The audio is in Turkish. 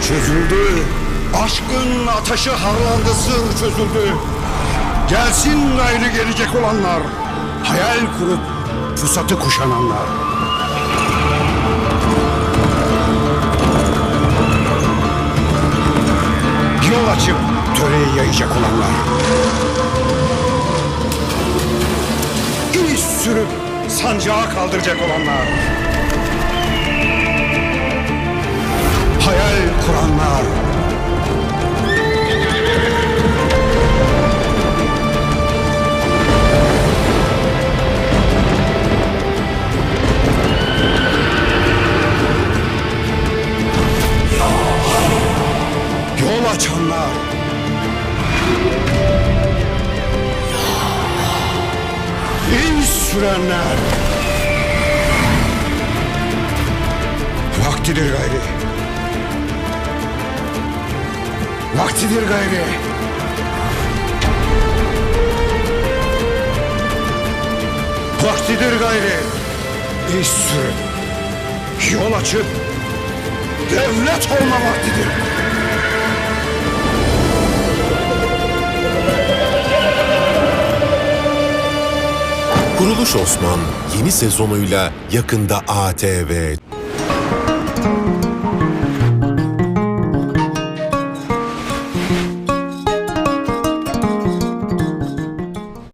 Çözüldü. Aşkın ateşi harlandı, sır çözüldü. Gelsin gayrı gelecek olanlar. Hayal kurup pusatı kuşananlar. Yol açıp töreyi yayacak olanlar. İz sürüp sancağı kaldıracak olanlar. Hayal kuranlar. Yol açanlar. İz sürenler. Vaktidir gayri. Vaktidir gayri. Vaktidir gayri. İz sürün. Yol açıp devlet olma vaktidir. Kuruluş Osman yeni sezonuyla yakında ATV